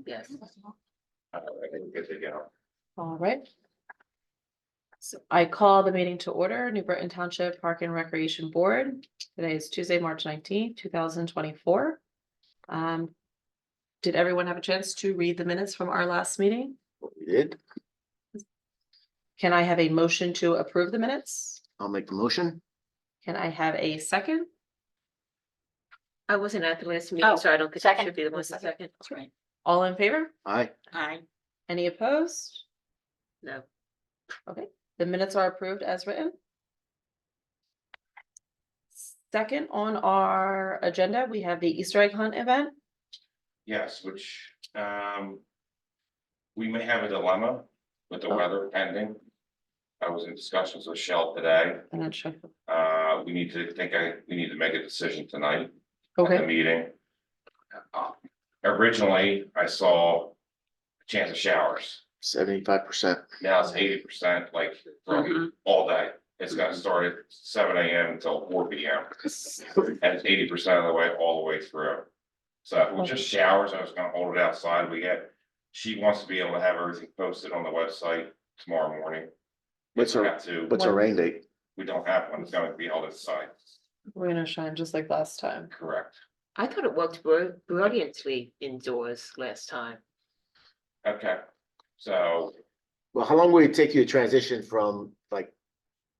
Yes. I think we're good to go. All right. So I call the meeting to order, New Britain Township Park and Recreation Board. Today is Tuesday, March 19th, 2024. Did everyone have a chance to read the minutes from our last meeting? We did. Can I have a motion to approve the minutes? I'll make the motion. Can I have a second? I wasn't at the last meeting, Oh, so I don't think I second. should be the one Second. second. That's right. All in favor? Aye. Aye. Any opposed? No. Okay, the minutes are approved as written. Second on our agenda, we have the Easter egg hunt event. Yes, which, we may have a dilemma with the weather pending. I was in discussions with Shell today. I'm not sure. We need to make a decision tonight at the Okay, meeting. Originally, I saw a chance of showers. 75%. Now it's 80%, like for all day. It's gonna start at 7 a.m. until 4 p.m. And it's 80% of the way, all the way through. So if it was just showers, I was gonna hold it outside. She wants to be able to have everything posted on the website tomorrow morning. What's We our, have to, what's our rain date? we don't have one. It's gonna be held inside. we're gonna shine just like last time. Correct. I thought it worked brilliantly indoors last time. Okay, so Well, how long will it take you to transition from like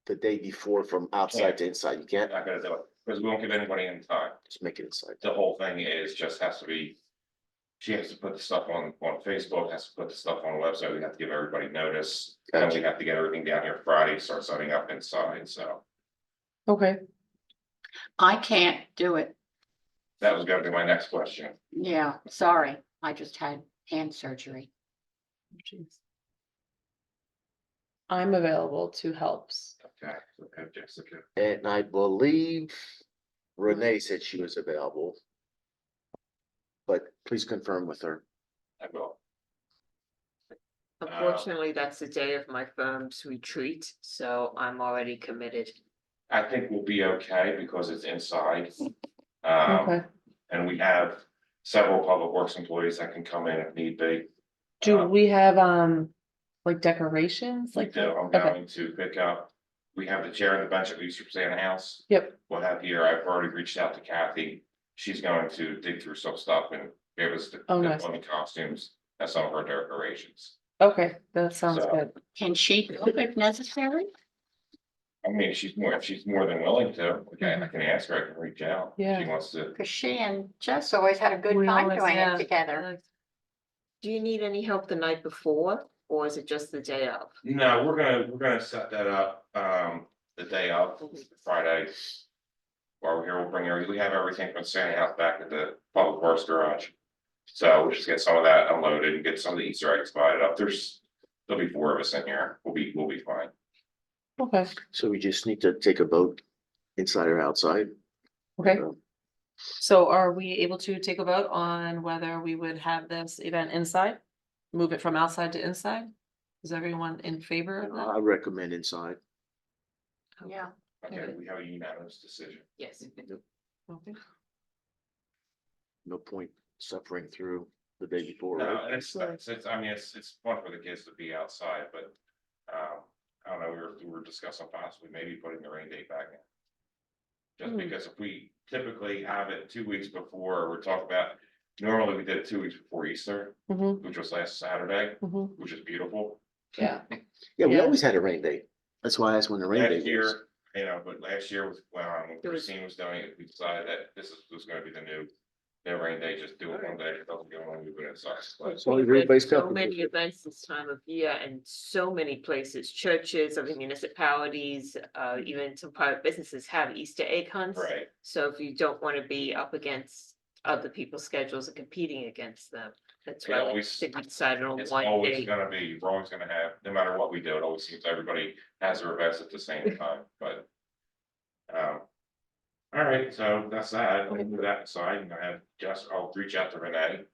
the day before from outside to inside? You I'm can't not gonna do it because we won't give anybody in time. just make it inside. The whole thing is just has to be. She has to put the stuff on Facebook, has to put the stuff on the website. We have to give everybody notice. And Gotcha. we have to get everything down here Friday, start setting up inside. So Okay, I can't do it. that was gonna be my next question. Yeah, sorry. I just had hand surgery. jeez. I'm available to helps. Okay, okay, Jessica. And I believe Renee said she was available. But please confirm with her. I will. Unfortunately, that's the day of my firm's retreat, so I'm already committed. I think we'll be okay because it's inside. Okay, And we have several public works employees that can come in if need be. do we have, like decorations We like do, that? I'm Okay, going to pick up, we have the chair and the bench at the Easter Santa House. yep, We'll have here, I've already reached out to Kathy. She's going to dig through some stuff and give us the Oh, nice. funny costumes and some of her decorations. okay, that sounds So- good. Can she do it if necessary? I mean, if she's more than willing to, okay, I can ask her, I can reach out. If Yeah. She wants to, Because she and Jess always had a good We time always- doing yeah, it together. Do you need any help the night before, or is it just the day of? no, we're gonna set that up, the day of, Friday. While we're here, we'll bring we have everything from Santa House back at the Public Works Garage. So we'll just get some of that unloaded and get some of the Easter eggs divided up. There'll be 4 of us in here. We'll be fine. Okay, So we just need to take a vote inside or outside. okay. So are we able to take a vote on whether we would have this event inside? Move it from outside to inside? Is everyone in favor of that? I recommend inside. Yeah. Okay, we have a unanimous decision. Yes. Okay. No point suffering through the day before, No, right? it's, I mean, it's fun for the kids to be outside, but, I don't know, we were discussing possibly maybe putting the rain date back in. Just because if we typically have it 2 weeks before, we're talking about, normally we did it 2 weeks before Easter, Mm-hmm, which was last Saturday, mm-hmm, which is beautiful. yeah, Yeah, we Yeah. always had a rain date. That's why I asked when the rain Last date was. year, you know, but last year was, when It was- Christine was doing it, we decided that was gonna be the new. No rain day, just do it one day, it doesn't go on, we put it inside. As long as everybody's So comfortable. many events this time of year and so many places, churches, other municipalities, even some private businesses have Easter egg hunts. Right, So if you don't want to be up against other people's schedules and competing against them, that's It why we always- decided on it's one always day. gonna be, we're always gonna have, no matter what we do, it always seems everybody has their events at the same time, but. All right, so that's that, we'll move that aside, and I have I'll reach out to Renee.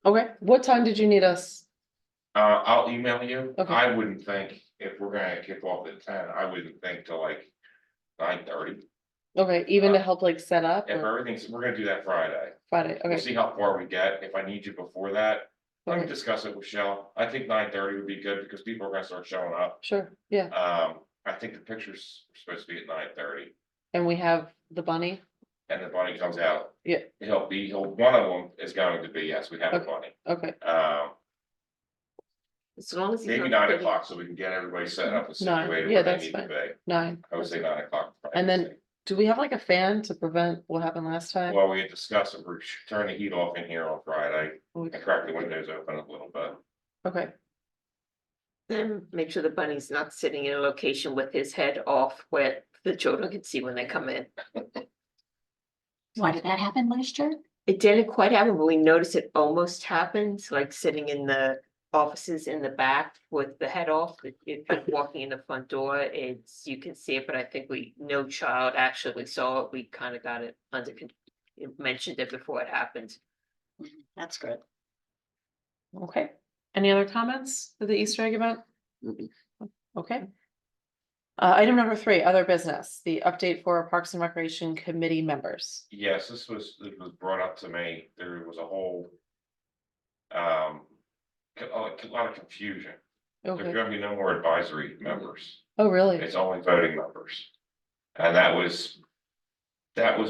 okay, what time did you need us? I'll email you, Okay. I wouldn't think, if we're gonna kick off at 10, I wouldn't think till like 9:30. Okay, even to help like set up If or everything's, we're gonna do that Friday. Friday, We'll okay, see how far we get. If I need you before that, Let me discuss it with Michelle. I think 9:30 would be good because people are gonna start showing up. Sure, yeah, I think the pictures are supposed to be at 9:30 and we have the bunny, and the bunny comes out. Yeah. One of them is going to be, yes, we have a Okay. bunny. okay, As long as. he's Maybe not 9 putting- o'clock so we can get everybody set up and Nine, situated yeah, where they that's need to fine. be. 9. I would say 9 o'clock. And then, do we have like a fan to prevent what happened last time? Well, we had discussed it, we're turning the heat off in here on Friday, We- and crack the windows open a little bit. Okay, Then make sure the bunny's not sitting in a location with his head off where the children can see when they come in. Why did that happen last year? It didn't quite happen, but we noticed it almost happened, like sitting in the offices in the back with the head off. If you're walking in the front door, you can see it, but I think no child actually saw it. We kind of got it mentioned it before it happened. That's good. okay. Any other comments for the Easter egg event? Mhm. Okay. Item number 3, other business, the update for Parks and Recreation Committee members. Yes, it was brought up to me, there was a whole. A lot of confusion, there's Okay, gonna be no more advisory members, oh, really? it's only voting members. And that was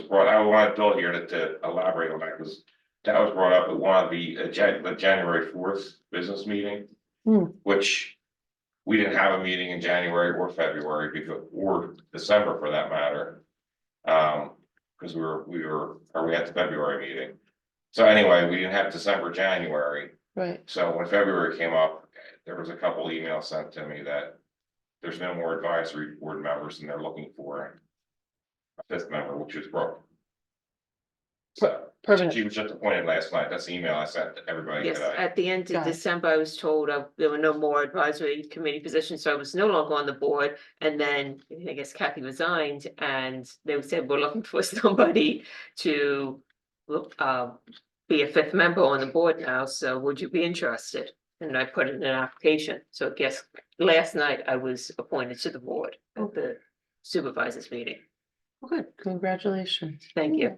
brought, I wanted Bill here to elaborate on that, because that was brought up at one of the January 4th business meeting. Hmm. Which we didn't have a meeting in January or February or December for that matter. Because we had the February meeting. So anyway, we didn't have December, January. Right, So when February came up, there was a couple emails sent to me that there's no more advisory board members and they're looking for a 5th member, which is Brooke. So permanent, she was just appointed last night. That's the email I sent to everybody Yes, today. at the end Got of it. December, I was told there were no more advisory committee positions, so I was no longer on the board. And then I guess Kathy resigned and they said, we're looking for somebody to be a 5th member on the board now, so would you be interested? And I put in an application, so I guess last night I was appointed to the board at the supervisors meeting. Oh, good, congratulations. Thank you.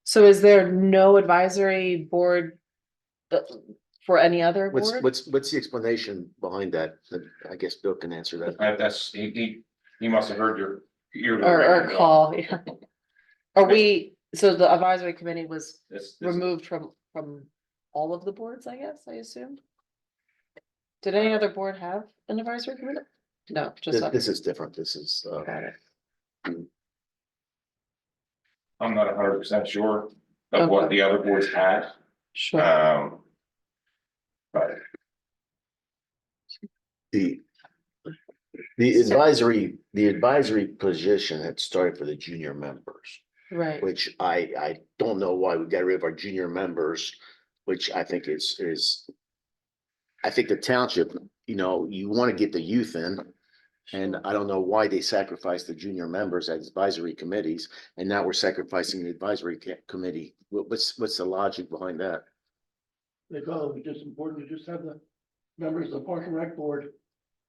So is there no advisory board for any other board? What's the explanation behind that? I guess Bill can answer that. That's, he must have heard your. Or call, yeah. Are we, so the advisory committee was This- removed from all of the boards, I guess, I assume? Did any other board have an advisory committee? No, just. This is different. This is, Got it. I'm not 100% sure of what Okay. the other boards had, Sure, but the advisory position had started for the junior members, right, which I don't know why we got rid of our junior members, which I think is. I think the township, you want to get the youth in, and sure. I don't know why they sacrificed the junior members as advisory committees, and now we're sacrificing the advisory committee. What's the logic behind that? They felt it was just important to just have the members of the Park and Rec Board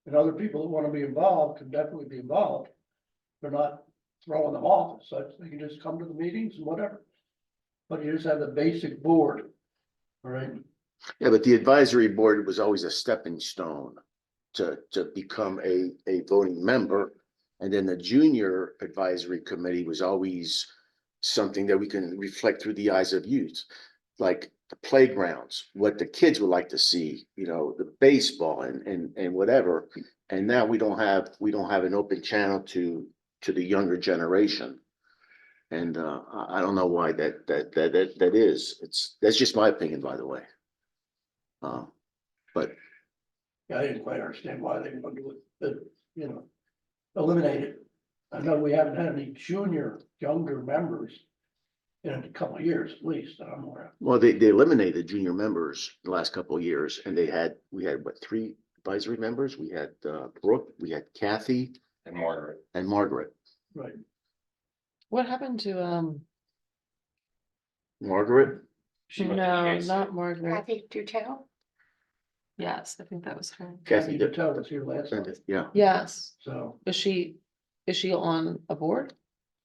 and other people that want to be involved can definitely be involved. They're not throwing them off as such, they can just come to the meetings and whatever. But you just have the basic board, all right? Yeah, but the advisory board was always a stepping stone to become a voting member. And then the junior advisory committee was always something that we can reflect through the eyes of youth. Like the playgrounds, what the kids would like to see, the baseball and whatever. And now we don't have an open channel to the younger generation. And I don't know why that is. That's just my opinion, by the way. But Yeah, I didn't quite understand why they wanted to, eliminate it. I know we haven't had any younger members in a couple of years at least, that I'm aware of. well, they eliminated junior members the last couple of years, and we had what, 3 advisory members? We had Brooke, we had Kathy, and Margaret. and Margaret. Right. What happened to, Margaret, She went to no, GAC. not Margaret, Kathy, do tell? yes, I think that was her. Kathy, Patel was here last time, yeah. Yes, so. is she on a board?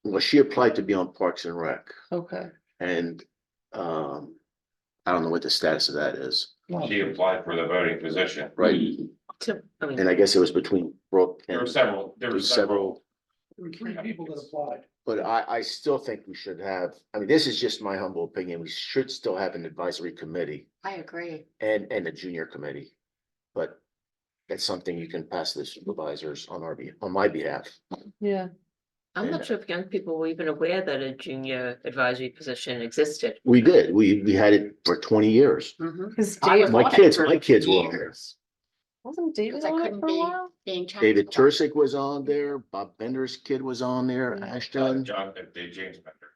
Well, she applied to be on Parks and Rec, Okay, and I don't know what the status of that is, She applied for the voting position. right? To, I mean. And I guess it was between Brooke There were and several, there were several. There were 3 people that applied. but I still think we should have, I mean, this is just my humble opinion, we should still have an advisory committee I agree. and a junior committee. But that's something you can pass to the supervisors on on my behalf. Yeah, I'm not sure if young people were even aware that a junior advisory position existed. We did, we had it for 20 years. Mhm. because I was Dave, My on it kids- for my kids were on there. years, wasn't David because I on it couldn't for a be while? being taxed. David on. Tursick was on there, Bob Bender's kid was on there, Yeah. Ashton, James Bender.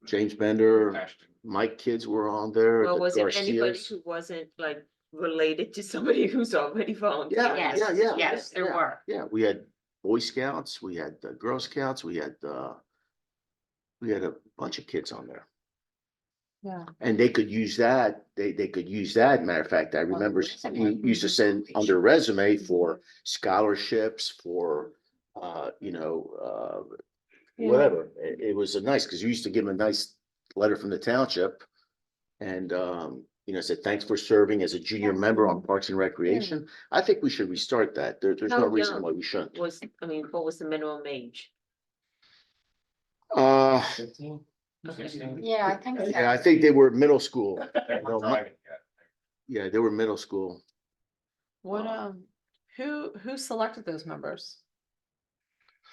James Bender, Ashton. my kids were on there. Well, the was it anybody Garcias. who wasn't like related to somebody who's already volunteering? Yeah, Yes, yes, there yeah. were. Yeah, we had Boy Scouts, we had Girl Scouts, we had a bunch of kids on there. Yeah, And they could use that, they could use that. Matter of fact, I remember resume. we used to send on their resume for scholarships, for, Yeah. whatever. It was a nice, because you used to give them a nice letter from the township. And, said, thanks for serving as a junior member on Parks and Recreation. I think we should restart that. There's no How reason young why we shouldn't. Was, I mean, what was the minimum age? Uh, 15, 16. Yeah, I think so. yeah, I think they were middle school. They weren't driving yet. Yeah, they were middle school. what, who selected those members?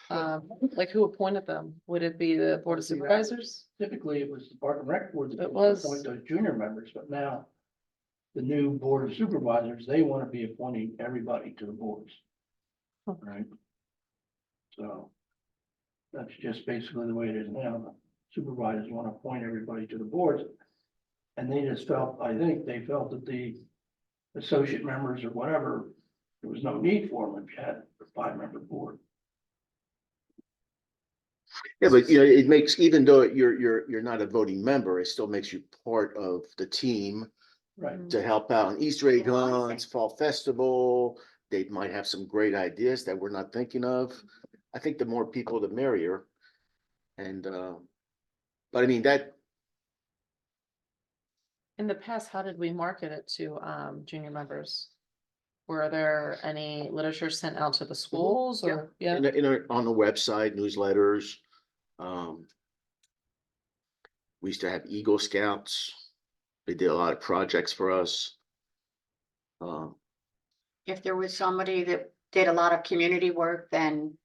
Like who appointed them? Would it be the Board of Supervisors? Typically, it was the Park and Rec board that It would was. appoint those junior members, but now the new Board of Supervisors, they want to be appointing everybody to the boards. Huh. Right? So that's just basically the way it is now. The supervisors want to appoint everybody to the boards. And they just felt, I think they felt that the associate members or whatever, there was no need for them if you had a 5-member board. Yeah, but it makes, even though you're not a voting member, it still makes you part of the team Right. to help out on Easter egg Yeah, I hunts, fall festival. They might have some great ideas that we're not thinking of. I think the more people, the merrier. And, but I mean, that, In the past, how did we market it to junior members? Were there any literature sent out to the schools or, yeah? on the website, newsletters. We used to have Eagle Scouts. They did a lot of projects for us. If there was somebody that did a lot of community work, then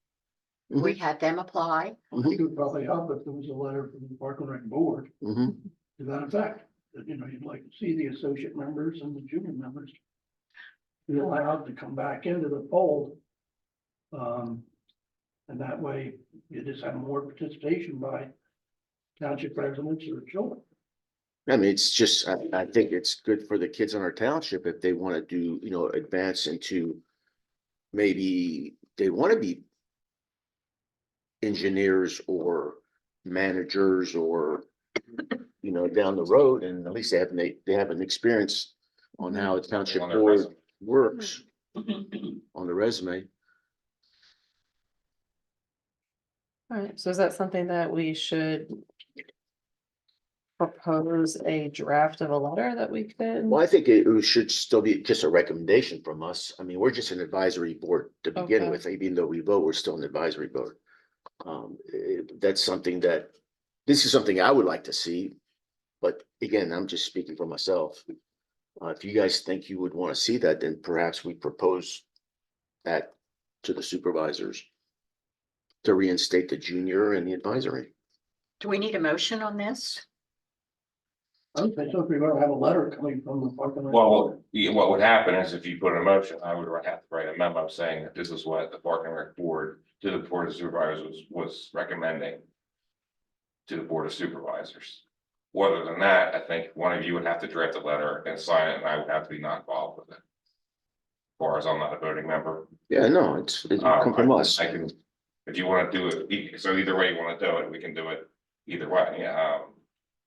we had them apply. I think it would probably help if there was a letter from the Park and Rec board mhm. to that effect. That, you'd like to see the associate members and the junior members be allowed to come back into the fold. And that way you just have more participation by township residents or children. I mean, it's just, I think it's good for the kids in our township if they want to do, advance into, maybe they want to be engineers or managers or, down the road, and at least they have an experience on how a township On their board resume. works on the resume. All right, so is that something that we should propose a draft of a letter that we could? Well, I think it should still be just a recommendation from us. I mean, we're just an advisory board to begin Okay. with, even though we vote, we're still an advisory board. That's something this is something I would like to see, but again, I'm just speaking for myself. If you guys think you would want to see that, then perhaps we propose that to the supervisors to reinstate the junior and the advisory. Do we need a motion on this? I don't think so, if we're gonna have a letter coming from the Park and Rec. Well, board. what would happen is if you put a motion, I would have to write a memo saying that this is what the Park and Rec board to the Board of Supervisors was recommending to the Board of Supervisors. Other than that, I think one of you would have to draft a letter and sign it, and I would have to be not involved with it. As far as I'm not a voting member. Yeah, no, it's come from us. I can, if you want to do it, so either way you want to do it, we can do it either way, yeah,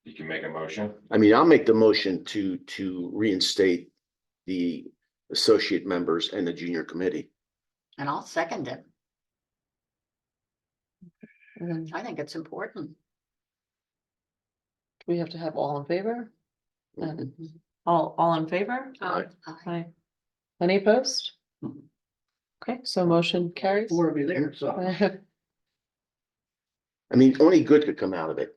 you can make a motion. I mean, I'll make the motion to reinstate the associate members and the junior committee. And I'll second it. And I think it's important. we have to have all in favor? And all in favor? Um, Aye. Any opposed? Okay, so motion carries. Four of you there, so. I mean, only good could come out of it.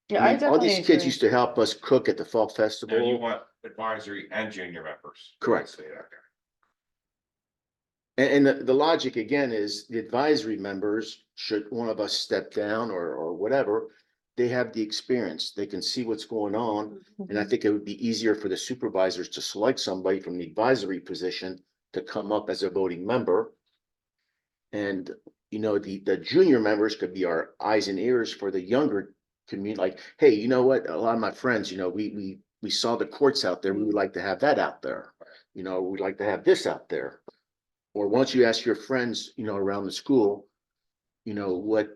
Yeah, I I mean, all these definitely kids agree. used to help us cook at the fall Now you festival. want advisory and junior members. Correct. Say that, okay. And the logic again is the advisory members, should one of us step down or whatever, they have the experience, they can see what's going on. And I think it would be easier for the supervisors to select somebody from the advisory position to come up as a voting member. And, you know, the junior members could be our eyes and ears for the younger community, like, hey, you know what, a lot of my friends, you know, we saw the courts out there, we would like to have that out there. You know, we'd like to have this out there. Or once you ask your friends, you know, around the school, you know, what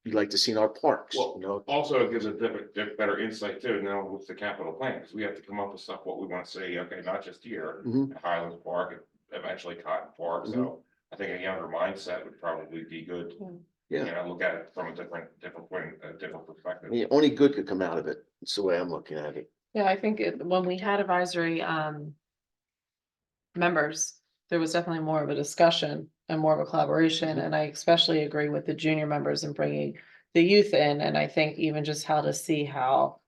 you'd like to see in our parks, Well, you know? Also, it gives a better insight too, now with the capital plan, because we have to come up with stuff, what we want to say, okay, not just here, Mhm. at Highlands Park, and eventually Cotton Park, so. I think a younger mindset would probably be good. Yeah. You know, look at it from a different point, a different I perspective. mean, only good could come out of it. It's the way I'm looking at it. Yeah, I think when we had advisory, members, there was definitely more of a discussion and more of a collaboration, and I especially agree with the junior members and bringing the youth in, and I think even just how to see how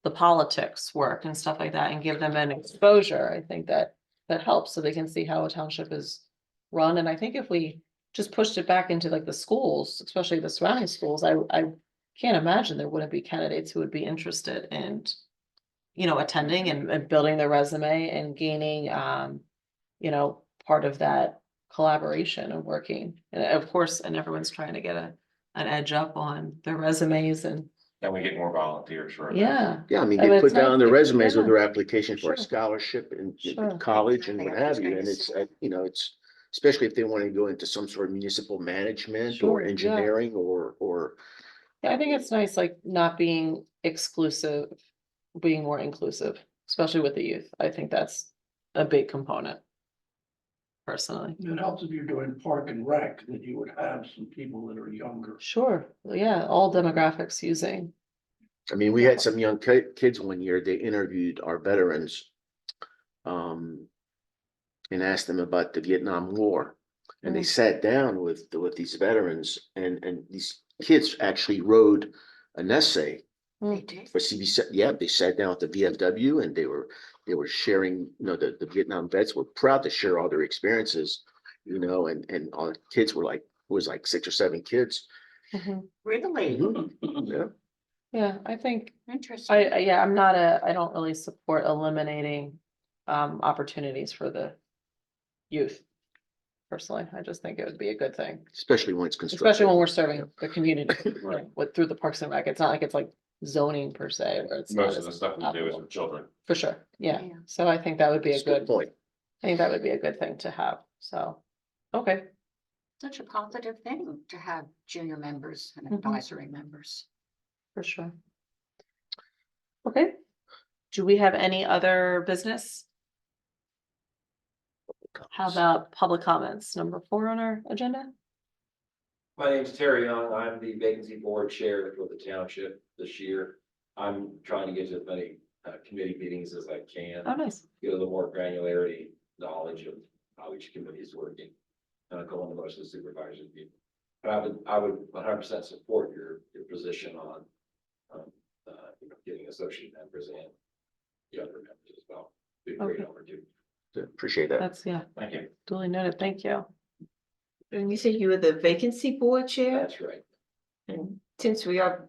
the politics work and stuff like that, and give them an exposure, I think that helps, so they can see how a township is run, and I think if we just pushed it back into like the schools, especially the surrounding schools, I can't imagine there wouldn't be candidates who would be interested in, you know, attending and building their resume and gaining, you know, part of that collaboration and working. And of course, and everyone's trying to get an edge up on their resumes and, And we get more volunteers for. yeah. Yeah, I mean, I mean, they it's put down nice their to- resumes with yeah. their application for a Sure. scholarship in Sure. college and what Exactly, I was have you. gonna And it's, say. you know, it's, especially if they want to go into some sort of municipal management Sure, or yeah. engineering or, Yeah, I think it's nice, like, not being exclusive, being more inclusive, especially with the youth. I think that's a big component. Personally. It helps if you're doing park and rec, that you would have some people that are younger. Sure, yeah, all demographics using. I mean, we had some young kids one year, they interviewed our veterans. And asked them about the Vietnam War. And they sat down with these veterans and these kids actually wrote an essay They did. for CBC. Yeah, they sat down with the VFW and they were sharing, you know, the Vietnam vets were proud to share all their experiences, you know, and all the kids were like, it was like 6 or 7 kids. Really? Yeah. Yeah, I think, Interesting. yeah, I don't really support eliminating, opportunities for the youth. Personally, I just think it would be a good thing, Especially when it's construction. especially when we're serving the community, like, with, through the Parks and Rec. It's not like it's like zoning per se, or it's not Most of the as stuff we do is applicable. with children. For sure, yeah, Yeah. so I think that would be a That's a good good, point. I think that would be a good thing to have, so, okay. Such a positive thing to have junior members and Mhm. advisory members. For sure. Okay, do we have any other business? How about public comments, number 4 on our agenda? My name's Terry Young. I'm the vacancy board chair for the township this year. I'm trying to get to as many committee meetings as I can, Oh, nice. get a little more granularity, knowledge of how each committee is working. Go into most of the supervisors meeting. But I would 100% support your position on, you know, getting associate members and younger members as well. Be a great Okay. opportunity. Appreciate that. That's, yeah, Thank you. duly noted, thank you. And you said you were the vacancy board chair, That's right. and since we are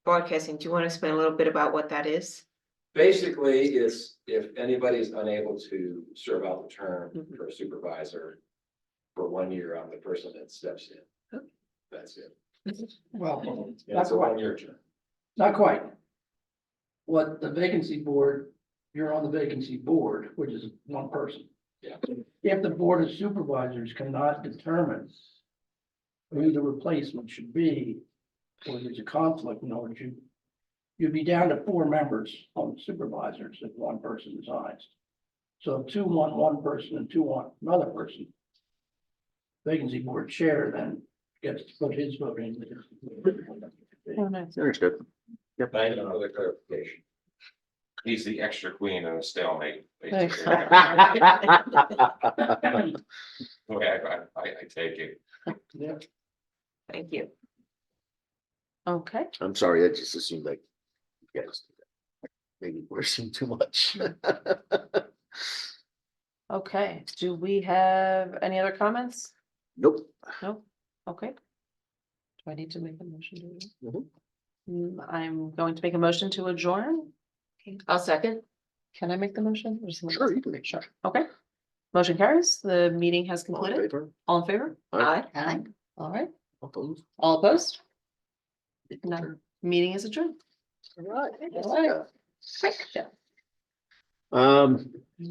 broadcasting, do you want to explain a little bit about what that is? Basically, it's if anybody is unable to serve out the term Mhm. for a supervisor for 1 year, I'm the person that steps in. Okay. That's it. Well, And not it's a quite, 1 year term. not quite. What the vacancy board, you're on the vacancy board, which is one person. Yeah. If the board of supervisors cannot determine who the replacement should be, or there's a conflict, in other words, you'd be down to 4 members on the supervisors if one person resigns. So if 2 want one person and 2 want another person, vacancy board chair then gets to put his vote in. Oh, nice. Understood. Thank you for the clarification. He's the extra queen in a stalemate. Thanks. basically. Okay, I take it. Yeah. Thank you. Okay, I'm sorry, I just assumed like you guys did that. Maybe we're seeing too much. okay. Do we have any other comments? Nope. No? Okay. Do I need to make a motion? to do Mhm. that? I'm going to make a motion to adjourn. I'll second. Can I make the motion? Or someone Sure, else? you can make Sure, sure. okay. Motion carries. The meeting has All in concluded. favor? All in favor? Aye. Aye. All right. Opposed? All opposed? No. Meeting is adjourned. All right. All right. Yeah.